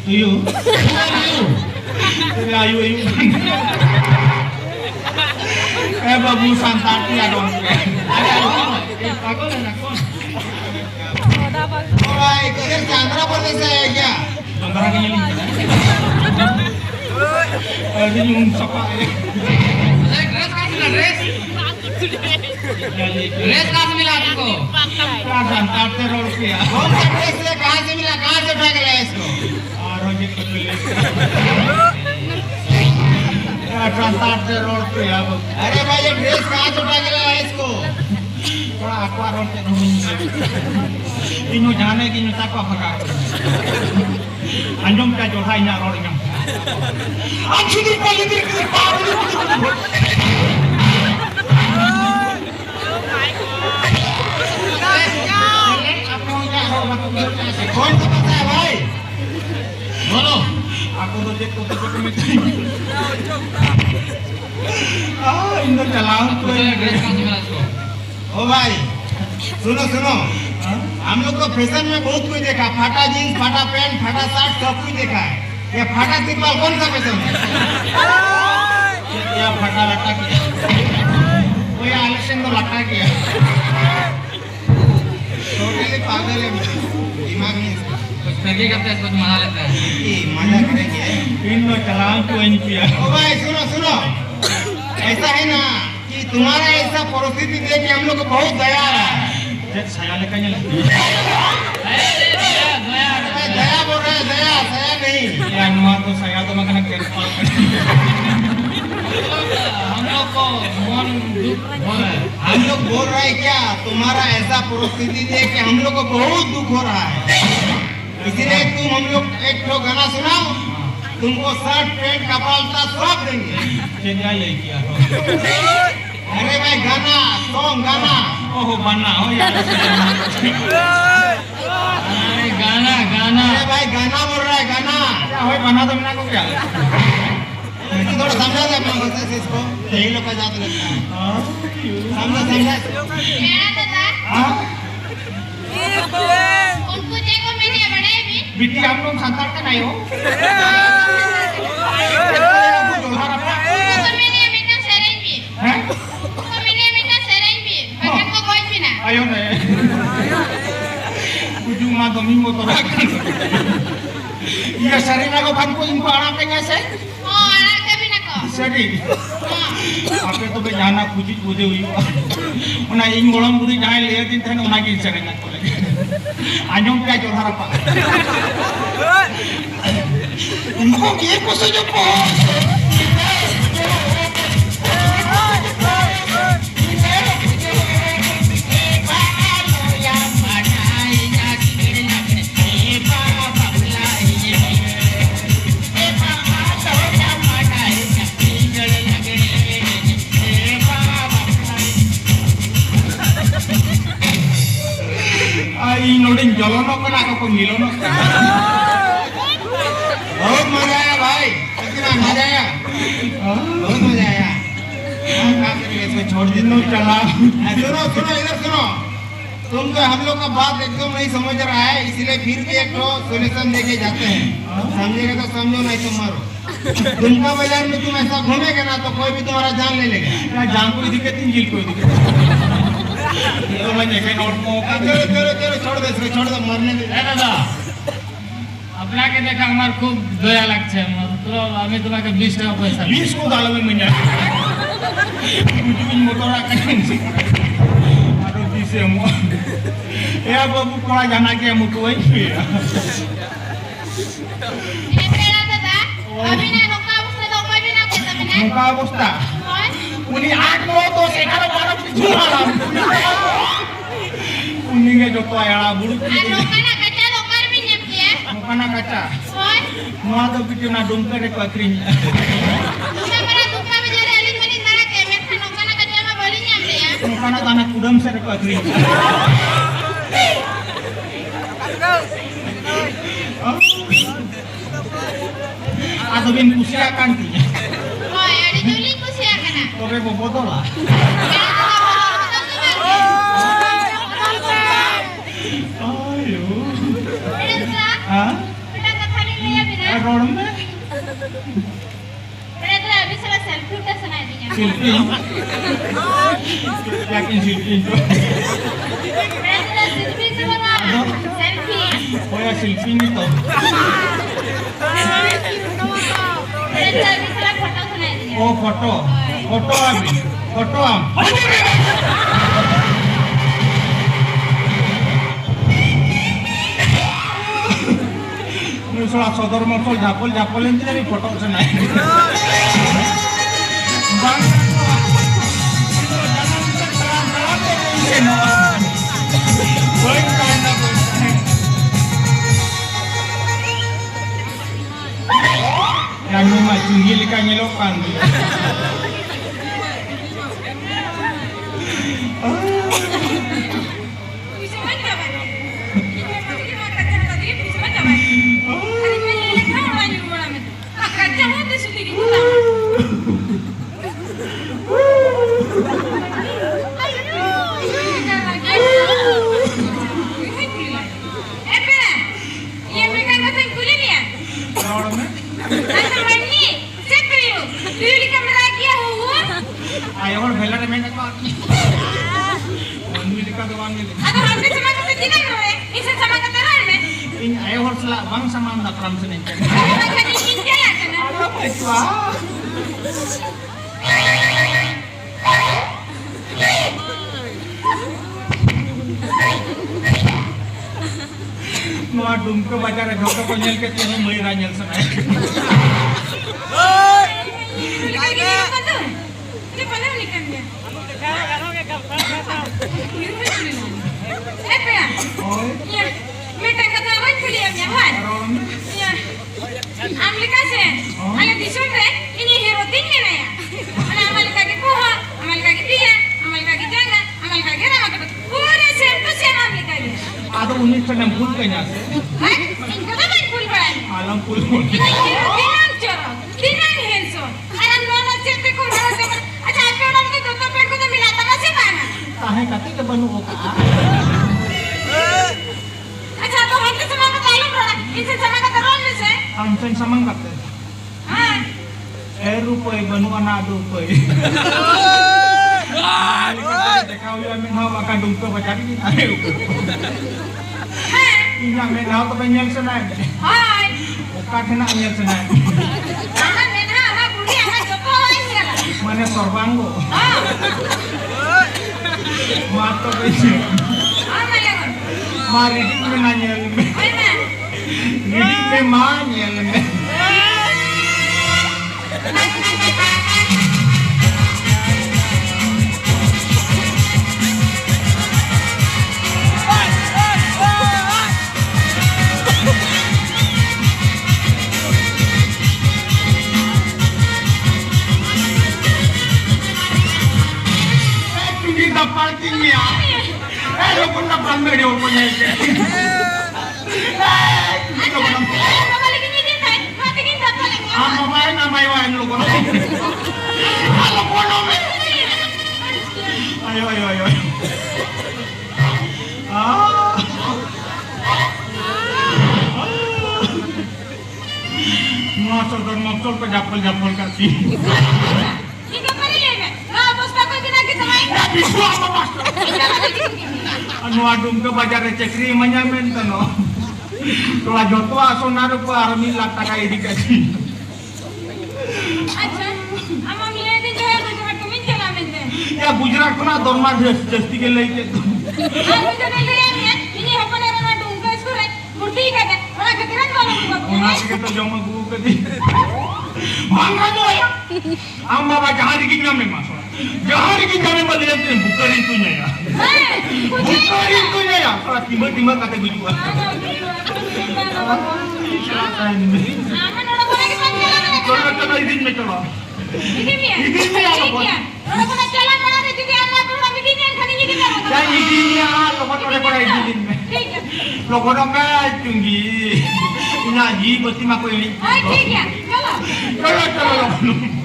Tuyo. Ayu. Babu santati adon. भाई किधर से आंध्र प्रदेश से है क्या? Antara kayaknya ini. Ini yung sapa. Dress कहाँ से मिला आपको? Santati rupiah. कौन सा ड्रेस है? कहाँ से मिला? कहाँ से उठा के लाया इसको? Arahnya ke tulis. Santati rupiah. अरे भाई ये ड्रेस कहाँ से उठा के लाया इसको? Kalau aku arahnya Inu jane kini tak apa kak. Anjom ka jothai nya ror nyam. Anjir politik ke paru. कौन सा पता है भाई? बोलो. Aku tuh cek tuh Indo चलाओ तो ड्रेस कहाँ से मिला इसको? ओ भाई सुनो सुनो हम लोग तो फैशन में बहुत कुछ देखा, फाटा जीन्स, फाटा पैंट, फाटा शर्ट, सब कुछ देखा है। ये फाटा तिरपाल कौन सा फैशन है? ya फटा लटा किया. वो ये आलेक्सन तो लटा किया. टोटली पागल है, दिमाग नहीं इसका। कुछ फेंके करते हैं इसको तो मजा लेता है। ये मजा करेंगे। Indo चलाओ तो इंचिया. ओ भाई सुनो सुनो, ऐसा है ना कि तुम्हारा ऐसा परिस्थिति देख के हम लोग को बहुत दया आ रहा है। Saya lekanya lagi. दया बोल रहे हैं, दया दया नहीं। Ya nuah tuh saya tuh makan kerpal. हम लोग को मन दुख हो रहा है। हम लोग बोल रहे हैं क्या, तुम्हारा ऐसा परिस्थिति देख के हम लोग को बहुत दुख हो रहा है। इसीलिए तुम हम लोग एक ठो गाना सुनाओ, तुमको शर्ट पैंट कपड़ा सब देंगे। Jadi ayah kia. अरे भाई गाना सॉन्ग गाना। Oh mana? Oh ya. अरे गाना गाना अरे भाई गाना बोल रहा है गाना। Oh mana tuh mina kok ya? थोड़ा समझा दे अपना भाषा से इसको, यही लोग का जात लगता है। समझा समझा। हाँ? उनको देखो मैंने बड़े भी Biti हम लोग संतान का नहीं हो? उनको मैंने मिना सरेंग भी हैं? उनको मैंने मिना सरेंग भी बच्चों को कोई भी ना Ayo nih. Ujung mah domingo torakan. Iya sering aku kan ko info anaknya sih. ओ अनार का भी ना को Seri. Apa itu bejana kucing kude uyu. Una ing golam budi jahil lihat ini kan una gini sering aku lagi. Anjom kaya jual harap. Engkau dia saja po. Noding jolono kan aku penggilono. बहुत मजा आया भाई, कितना मजा आया, बहुत मजा आया। हम क्या करेंगे इसको छोड़ दे। Ino cala. सुनो सुनो इधर सुनो, तुम तो हम लोग का बात एकदम नहीं समझ रहा है, इसलिए फिर भी एक तो सोल्यूशन देके जाते हैं। समझेगा तो समझो, नहीं तो मरो। दुमका बाजार में तुम ऐसा घूमेगा ना तो कोई भी तुम्हारा जान ले लेगा। Ya jangan ko idike tinjil ko idike. Itu mah nyeke not mo kan. चलो चलो चलो छोड़ दे इसको, छोड़ दो, मरने दे। ए दादा আপনাকে দেখে আমার খুব দয়া লাগছে মাত্র আমি তোমাকে 20 টাকা পয়সা দিই। Bis ko dalam menya. Ujungin motor akan sih. Aduh bisa mo. Ya babu kola jana ke mo ko ini. ये मेरा दादा अभी ना रोका उसने तो कोई भी ना कहता मैंने Muka bosta. और Uni 8 moto sekalo parang jualan. Kuninge joto ayala bulu. रोका ना कच्चा रोकर भी नहीं किया Muka na kaca. और Mua to bikin na dongker ko akring. तुम्हें मेरा दुखा में जरे अली मनी तारा के मैं खाना रोका ना कच्चा में बोली नहीं आते यार Muka na tanah kudam sa ko akring. Atau bin kusia kan tinya. ओ यारी जुली कुछ या करना Tobe boboto lah. Ayo. Betul, Hah? kita ke kali ini ya, Bina. Road में Pero itu habis salah selfie udah senai dinya. Shilpi yakin Shilpi itu Pero itu selfie semua selfie. oh ya Shilpi ini tuh Pero itu habis salah foto senai dinya. oh foto abi foto am soal sodor monsol japol ini dari foto senai bang yang mau cunggil ikan nyelokan Bisa macam mana? Ini pergi makan tadi bisa macam mana? Hari ini kau lanjut malam itu. Kacang itu sudah dibuka. Iya mereka kata kulit ya. road में Atau mani, serius. Dulu di kamera kia huwa. ayo और भेला रे मैंने कहा ini dekat doang ini Atau hampir sama kata tidak gue. Isa sama kata rame. ini ayo और selak bang sama anda peram senin Kalau macam ini ya kan. apa itu ah Noa dumke baca re dhokka ko nyel ke tiene meira nyel sanai Lagi ni apa tu? Ini mana ni kan dia? Apa ya? oh Ya, mereka kata apa kuliah ya, Wan? road Ya. Amerika sen. Ala disunde ini hero tinggi na ya. Ana Amerika ke kuha, Amerika ke dia, Amerika ke janga, Amerika ke nama ke. Pura sen tu sen Amerika ke. ada 1960 kayaknya Hah? Ingko na main full baran. alam full Ini hero tinang coro, tinang henso. Alam nono cete ko hero se. Acha ape orang ke dota pe ko to milata na se bana. tahe kati ke banu oka Acha to hante sama ka talum rona. Inse sama ka taron me se. amsen samang kate Ah. rupai banu anak rupai देखा हुआ मैं हाँ वाका डुमको बचा दी अरे Hah? ini मैं हाँ तो पेnyel senai Hai. oka kena nyel senai Jangan main ha budi amat jopo ini kan. mana sorbango Ah. mato beje Apa ya kan? mari di mana nyel me Mana? ini me ma nyel me kita parkingnya lo pun dapat video punya ini Ayo balik ini dia kan. Mati kita balik. apa main nama yang lo kono halo kono me ayo ah Maksud ke japol kasih. Ika pare ya. Nah, bos pa ko kita main. Bisa apa mas? Anu adum ke bajar cekri manyamen tano. Tula joto asonaru ko armi lakta kai dikasih. Acha. Ama mile din jo hai to kumin chala mende. Ya Gujarat ko na dorma jasti ke leike. Aru jo ne liye ne. Ini hapane na dunga skure. Murti ka de. Ora ketiran ko ko. Ona ke to joma guru ke di. Mangga do ya. Amma ba jahari ki namme mas. Jahari ki namme baliya te bukari tunya ya. Bukari tunya ya. Kalau tiba-tiba kata gujua. Aman ora kona ki man chala na. Chalo idin me chalo. Ini dia. Ora kona chala na de jodi amma ko na bidi ne khani ni kita. Ya idinnya lokot ore kora idin me. ठीक है Lokot me chungi. Ina ji bati ma ko ini. हाँ ठीक है चलो Chalo.